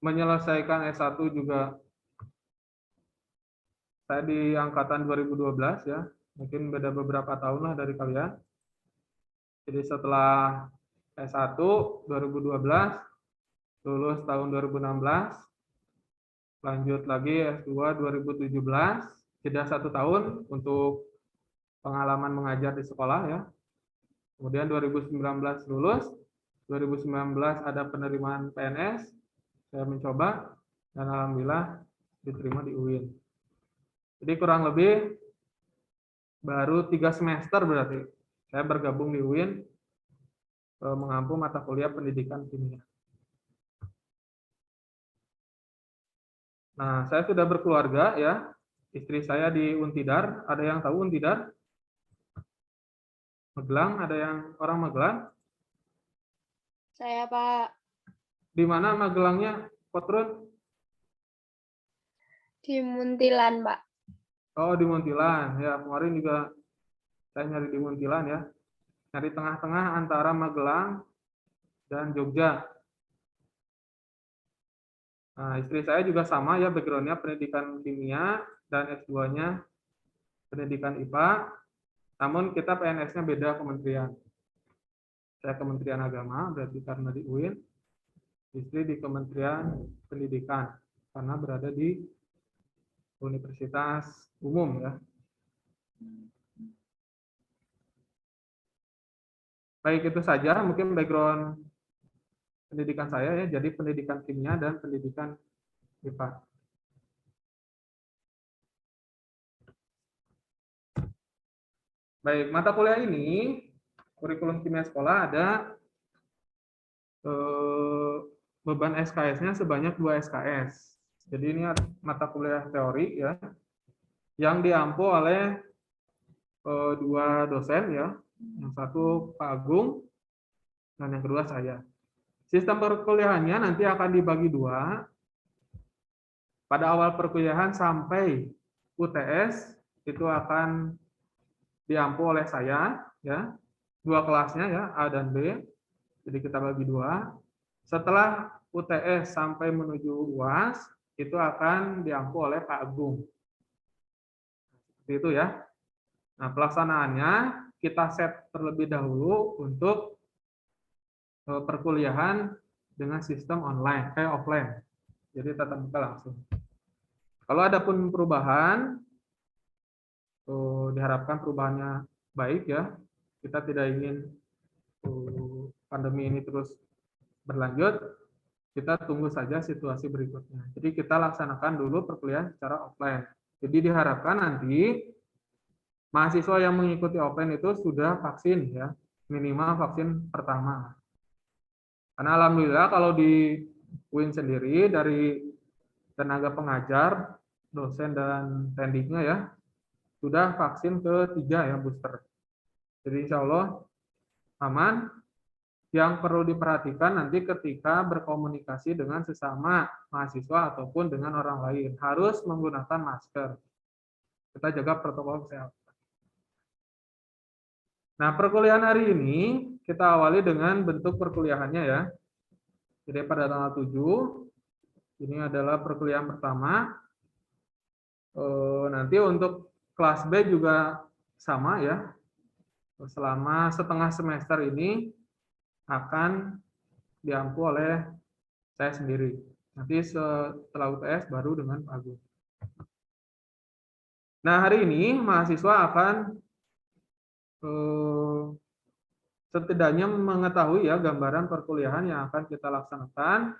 menyelesaikan S1 juga saya di angkatan 2012 ya, mungkin beda beberapa tahun lah dari kalian. Jadi setelah S1 2012, lulus tahun 2016, lanjut lagi S2 2017, jeda 1 tahun untuk pengalaman mengajar di sekolah ya. Kemudian 2019 lulus, 2019 ada penerimaan PNS, saya mencoba dan alhamdulillah diterima di UIN. Jadi kurang lebih baru 3 semester berarti saya bergabung di UIN mengampu mata kuliah pendidikan kimia. Nah, saya sudah berkeluarga ya. Istri saya di Untidar. Ada yang tahu Untidar? Magelang, ada yang orang Magelang? Saya, Pak. Di mana Magelangnya, Kotrun? Di Muntilan, Pak. Oh, di Muntilan. Ya, kemarin juga saya nyari di Muntilan ya. Nyari tengah-tengah antara Magelang dan Jogja. Nah, istri saya juga sama ya, background-nya pendidikan kimia dan S2-nya pendidikan IPA. Namun kita PNS-nya beda kementerian. Saya Kementerian Agama, berarti karena di UIN. Istri di Kementerian Pendidikan, karena berada di Universitas Umum ya. Baik, itu saja mungkin background pendidikan saya ya, jadi pendidikan kimia dan pendidikan IPA. Baik, mata kuliah ini, kurikulum kimia sekolah ada beban SKS-nya sebanyak 2 SKS. Jadi ini mata kuliah teori ya, yang diampu oleh 2 dosen ya, yang satu Pak Agung dan yang kedua saya. Sistem perkuliahannya nanti akan dibagi 2. Pada awal perkuliahan sampai UTS itu akan diampu oleh saya ya. 2 kelasnya ya, A dan B. Jadi kita bagi 2. Setelah UTS sampai menuju UAS itu akan diampu oleh Pak Agung. Seperti itu ya. Nah, pelaksanaannya kita set terlebih dahulu untuk perkuliahan dengan sistem online, offline. Jadi tatap muka langsung. Kalau ada pun perubahan, diharapkan perubahannya baik ya. Kita tidak ingin pandemi ini terus berlanjut. Kita tunggu saja situasi berikutnya. Jadi kita laksanakan dulu perkuliahan secara offline. Jadi diharapkan nanti mahasiswa yang mengikuti offline itu sudah vaksin ya, minimal vaksin pertama. Karena alhamdulillah kalau di UIN sendiri dari tenaga pengajar, dosen dan tendiknya ya, sudah vaksin ke-3 ya, booster. Jadi insya Allah aman. Yang perlu diperhatikan nanti ketika berkomunikasi dengan sesama mahasiswa ataupun dengan orang lain. Harus menggunakan masker. Kita jaga protokol kesehatan. Nah, perkuliahan hari ini kita awali dengan bentuk perkuliahannya ya. Jadi pada tanggal 7, ini adalah perkuliahan pertama. Nanti untuk kelas B juga sama ya. Selama setengah semester ini akan diampu oleh saya sendiri. Nanti setelah UTS baru dengan Pak Agung. Nah, hari ini mahasiswa akan setidaknya mengetahui ya gambaran perkuliahan yang akan kita laksanakan.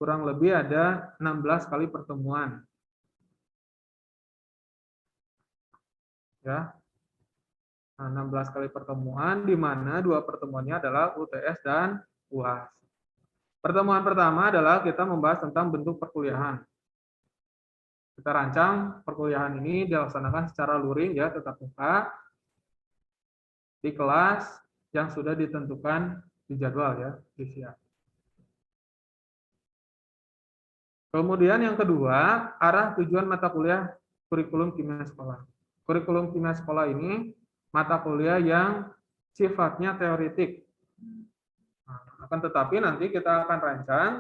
Kurang lebih ada 16 kali pertemuan. Ya. Nah, 16 kali pertemuan, di mana 2 pertemuannya adalah UTS dan UAS. Pertemuan pertama adalah kita membahas tentang bentuk perkuliahan. Kita rancang perkuliahan ini dilaksanakan secara luring ya, tetap muka di kelas yang sudah ditentukan di jadwal ya, di siang. Kemudian yang kedua, arah tujuan mata kuliah kurikulum kimia sekolah. Kurikulum kimia sekolah ini mata kuliah yang sifatnya teoretik. Nah, akan tetapi nanti kita akan rancang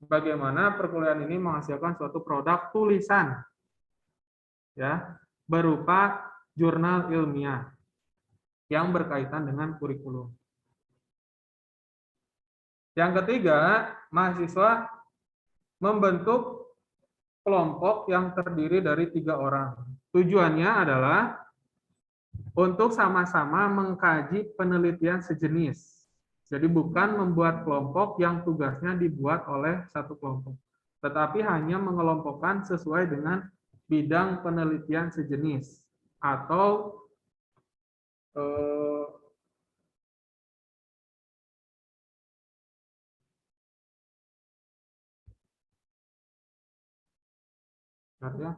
bagaimana perkuliahan ini menghasilkan suatu produk tulisan, ya, berupa jurnal ilmiah yang berkaitan dengan kurikulum. Yang ketiga, mahasiswa membentuk kelompok yang terdiri dari 3 orang. Tujuannya adalah untuk sama-sama mengkaji penelitian sejenis. Jadi bukan membuat kelompok yang tugasnya dibuat oleh satu kelompok, tetapi hanya mengelompokkan sesuai dengan bidang penelitian sejenis atau ya.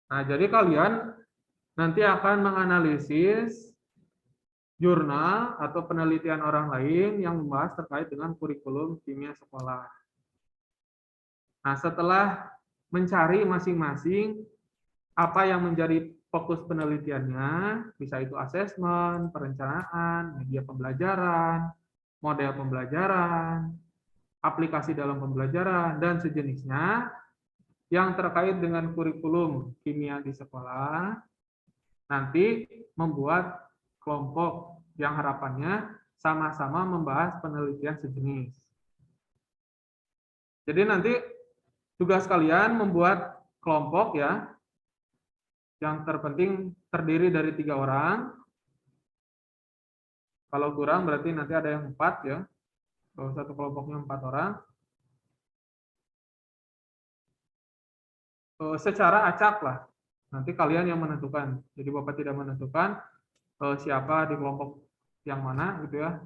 Nah, jadi kalian nanti akan menganalisis jurnal atau penelitian orang lain yang membahas terkait dengan kurikulum kimia sekolah. Nah, setelah mencari masing-masing apa yang menjadi fokus penelitiannya, bisa itu asesmen, perencanaan, media pembelajaran, model pembelajaran, aplikasi dalam pembelajaran, dan sejenisnya yang terkait dengan kurikulum kimia di sekolah, nanti membuat kelompok yang harapannya sama-sama membahas penelitian sejenis. Jadi nanti tugas kalian membuat kelompok ya, yang terpenting terdiri dari 3 orang. Kalau kurang berarti nanti ada yang 4 ya. Kalau satu kelompoknya 4 orang. Secara acak lah. Nanti kalian yang menentukan. Jadi Bapak tidak menentukan siapa di kelompok yang mana gitu ya.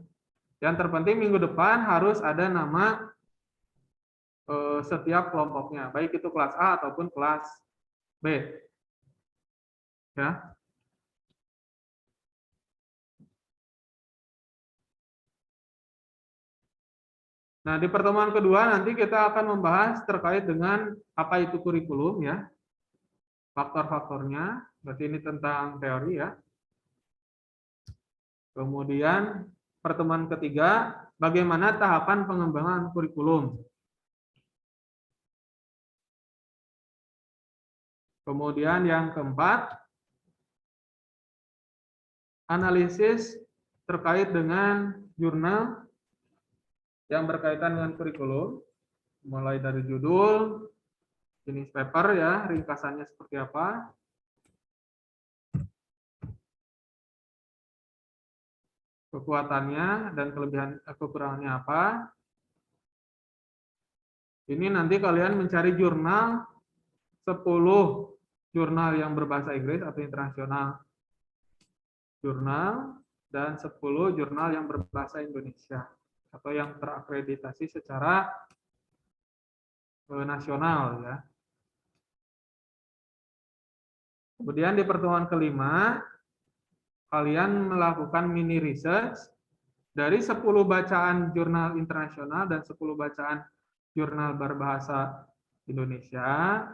Yang terpenting minggu depan harus ada nama setiap kelompoknya, baik itu kelas A ataupun kelas B. Ya. Nah, di pertemuan kedua nanti kita akan membahas terkait dengan apa itu kurikulum ya. Faktor-faktornya, berarti ini tentang teori ya. Kemudian pertemuan ketiga, bagaimana tahapan pengembangan kurikulum. Kemudian yang keempat, analisis terkait dengan jurnal yang berkaitan dengan kurikulum, mulai dari judul, jenis paper ya, ringkasannya seperti apa, kekuatannya dan kekurangannya apa. Ini nanti kalian mencari jurnal 10 jurnal yang berbahasa Inggris atau internasional jurnal dan 10 jurnal yang berbahasa Indonesia atau yang terakreditasi secara nasional ya. Kemudian di pertemuan kelima kalian melakukan mini research dari 10 bacaan jurnal internasional dan 10 bacaan jurnal berbahasa Indonesia.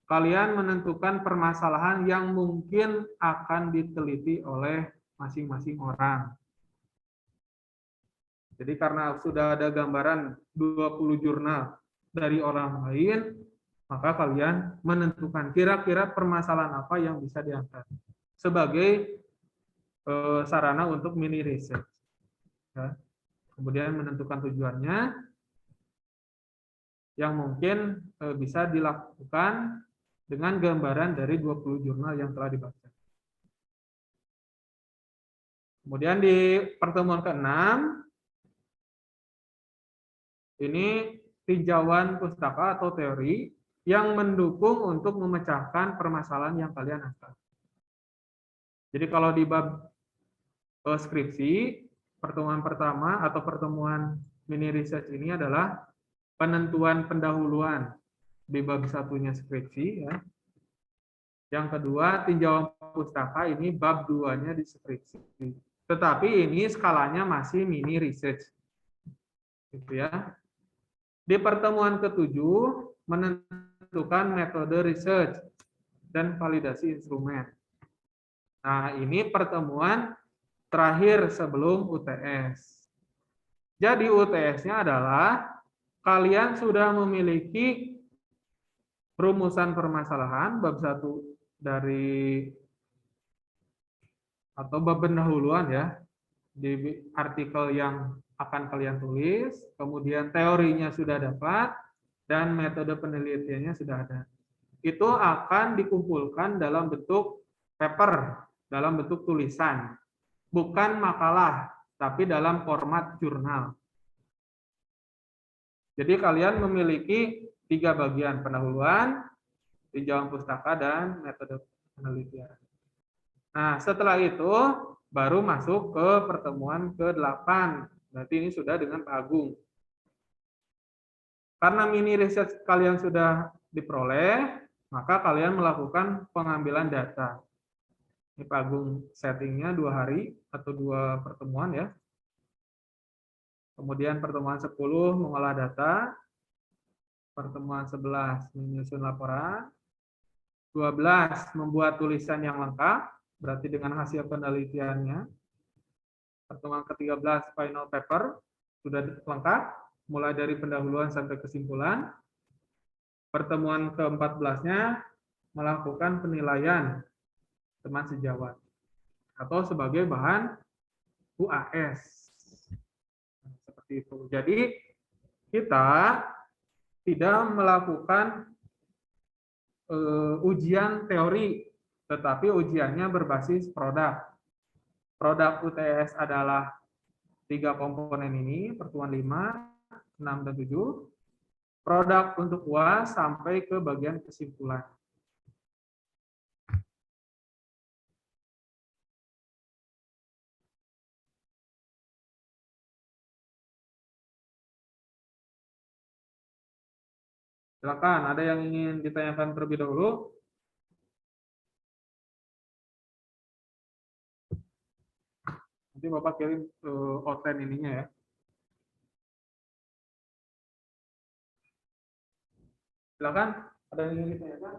Kalian menentukan permasalahan yang mungkin akan diteliti oleh masing-masing orang. Jadi karena sudah ada gambaran 20 jurnal dari orang lain, maka kalian menentukan kira-kira permasalahan apa yang bisa diangkat sebagai sarana untuk mini research. Ya. Kemudian menentukan tujuannya yang mungkin bisa dilakukan dengan gambaran dari 20 jurnal yang telah dibaca. Kemudian di pertemuan ke-6, ini tinjauan pustaka atau teori yang mendukung untuk memecahkan permasalahan yang kalian angkat. Jadi kalau di bab skripsi, pertemuan pertama atau pertemuan mini research ini adalah penentuan pendahuluan di bab satunya skripsi, ya. Yang kedua, tinjauan pustaka, ini bab 2-nya di skripsi. Tetapi ini skalanya masih mini research. Gitu ya. Di pertemuan ketujuh, menentukan metode research dan validasi instrumen. Nah, ini pertemuan terakhir sebelum UTS. Jadi UTS-nya adalah kalian sudah memiliki rumusan permasalahan bab 1 dari atau bab pendahuluan, ya, di artikel yang akan kalian tulis, kemudian teorinya sudah dapat dan metode penelitiannya sudah ada. Itu akan dikumpulkan dalam bentuk paper, dalam bentuk tulisan, bukan makalah, tapi dalam format jurnal. Jadi kalian memiliki 3 bagian: pendahuluan, tinjauan pustaka, dan metode penelitian. Nah, setelah itu baru masuk ke pertemuan ke-8. Berarti ini sudah dengan Pak Agung. Karena mini research kalian sudah diperoleh, maka kalian melakukan pengambilan data. Ini Pak Agung settingnya 2 hari atau 2 pertemuan, ya. Kemudian pertemuan 10 mengolah data, pertemuan 11 menyusun laporan, 12 membuat tulisan yang lengkap, berarti dengan hasil penelitiannya. Pertemuan ke-13 final paper, sudah lengkap, mulai dari pendahuluan sampai kesimpulan. Pertemuan ke-14-nya melakukan penilaian teman sejawat atau sebagai bahan UAS. Seperti itu. Jadi kita tidak melakukan ujian teori, tetapi ujiannya berbasis produk. Produk UTS adalah 3 komponen ini, pertemuan 5, 6, dan 7. Produk untuk UAS sampai ke bagian kesimpulan. Silakan, ada yang ingin ditanyakan terlebih dahulu? Nanti Bapak kirim outline ininya, ya. Silakan, ada yang ingin ditanyakan?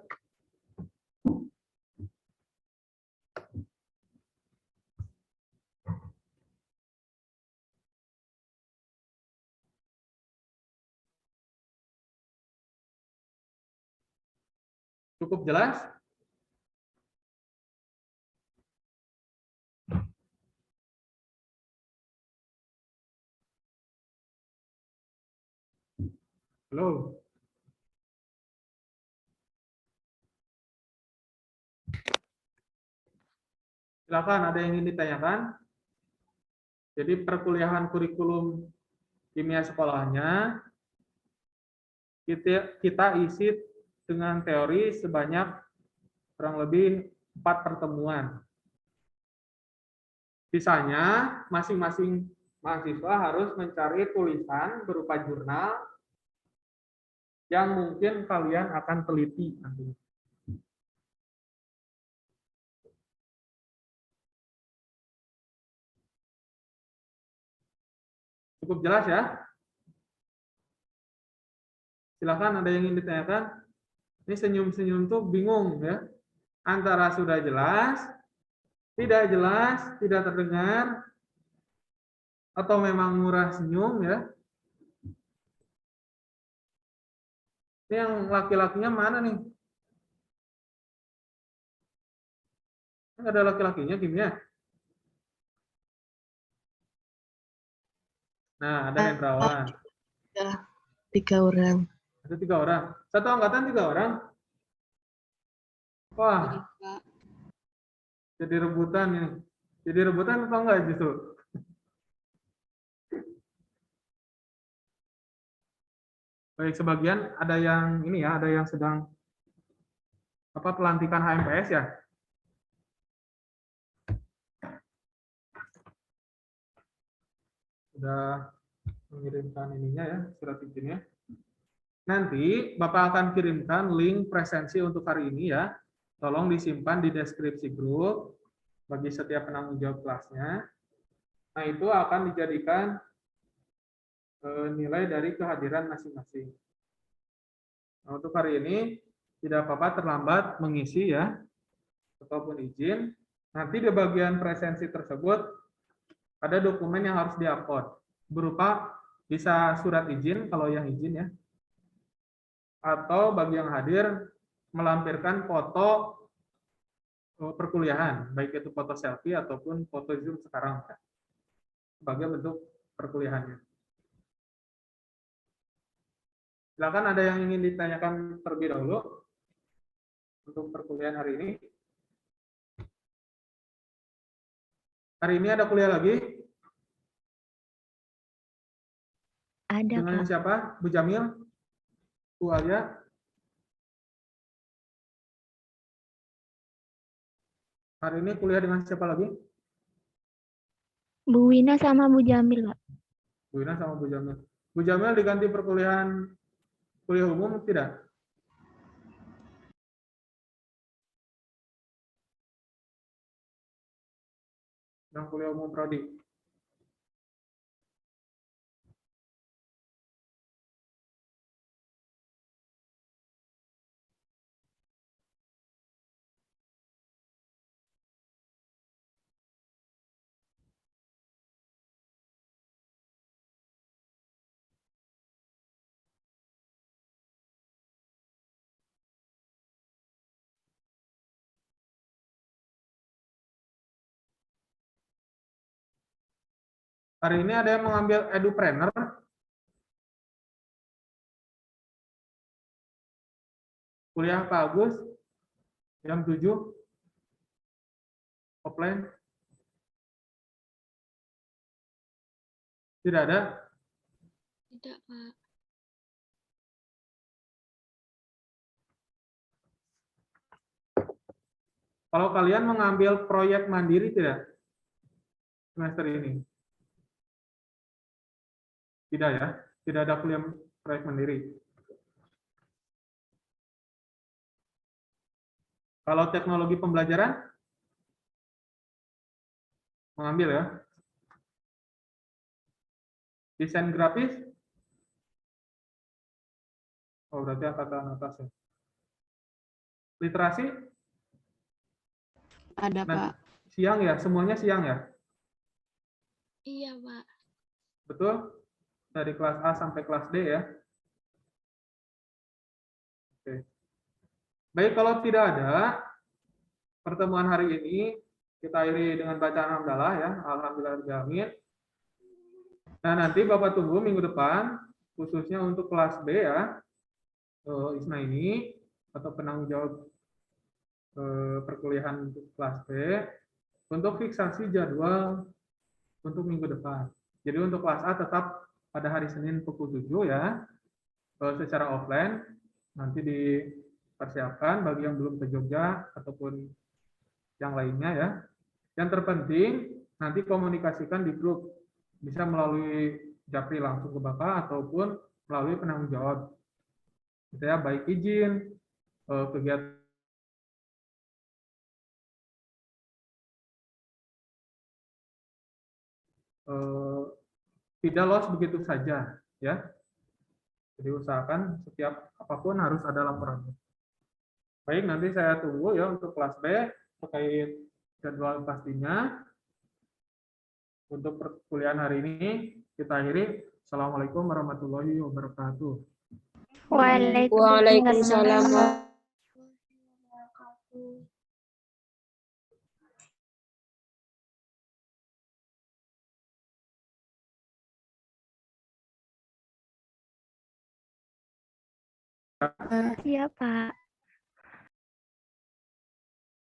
Cukup jelas? Halo? Silakan, ada yang ingin ditanyakan? Jadi perkuliahan kurikulum kimia sekolahnya kita isi dengan teori sebanyak kurang lebih 4 pertemuan. Sisanya masing-masing mahasiswa harus mencari tulisan berupa jurnal yang mungkin kalian akan teliti nanti. Cukup jelas, ya? Silakan, ada yang ingin ditanyakan? Ini senyum-senyum tuh bingung, ya. Antara sudah jelas, tidak jelas, tidak terdengar, atau memang murah senyum, ya. Ini yang laki-lakinya mana nih? Nggak ada laki-lakinya kimia. Nah, ada Hendrawan. Ya, 3 orang. Ada 3 orang. Satu angkatan 3 orang. Wah, jadi rebutan ini. Jadi rebutan atau enggak justru? Baik, sebagian ada yang ini, ya, ada yang sedang pelantikan HMPS, ya. sudah mengirimkan ininya ya, surat izinnya. Nanti Bapak akan kirimkan link presensi untuk hari ini ya. Tolong disimpan di deskripsi grup bagi setiap penanggung jawab kelasnya. Nah, itu akan dijadikan nilai dari kehadiran masing-masing. Nah, untuk hari ini tidak apa-apa terlambat mengisi ya, ataupun izin. Nanti di bagian presensi tersebut ada dokumen yang harus diupload berupa bisa surat izin kalau yang izin ya, atau bagi yang hadir melampirkan foto perkuliahan, baik itu foto selfie ataupun foto Zoom sekarang ya, sebagai bentuk perkuliahannya. Silakan ada yang ingin ditanyakan terlebih dahulu untuk perkuliahan hari ini. Hari ini ada kuliah lagi? Ada, dengan Pak. siapa? Bu Jamil? Bu Alia? Hari ini kuliah dengan siapa lagi? Bu Wina sama Bu Jamil, Pak. Bu Ina sama Bu Jamil. Bu Jamil diganti perkuliahan kuliah umum tidak? Yang kuliah umum prodi. Hari ini ada yang mengambil edupreneur. Kuliah Pak Agus jam 7 offline. Tidak ada? Tidak, Pak. Kalau kalian mengambil proyek mandiri tidak? Semester ini? Tidak ya? Tidak ada kuliah proyek mandiri. Kalau teknologi pembelajaran? Mengambil ya? Desain grafis? Oh, berarti angkatan atas ya. Literasi? Ada, Pak. Siang ya? Semuanya siang ya? Iya, Pak. Betul? Dari kelas A sampai kelas D ya? Oke. Baik, kalau tidak ada, pertemuan hari ini kita akhiri dengan bacaan hamdalah ya. Alhamdulillahirrahmanirrahim. Nah, nanti Bapak tunggu minggu depan, khususnya untuk kelas B ya, ISNA ini, atau penanggung jawab perkuliahan untuk kelas B, untuk fiksasi jadwal untuk minggu depan. Jadi untuk kelas A tetap pada hari Senin pukul 7 ya, secara offline, nanti dipersiapkan bagi yang belum ke Jogja ataupun yang lainnya ya. Yang terpenting nanti komunikasikan di grup, bisa melalui Japri langsung ke Bapak ataupun melalui penanggung jawab. Saya baik izin, kegiatan tidak loss begitu saja ya. Jadi usahakan setiap apapun harus ada laporan. Baik, nanti saya tunggu ya untuk kelas B terkait jadwal pastinya. Untuk perkuliahan hari ini kita akhiri. Assalamualaikum warahmatullahi wabarakatuh. Waalaikumsalam. Iya, Pak.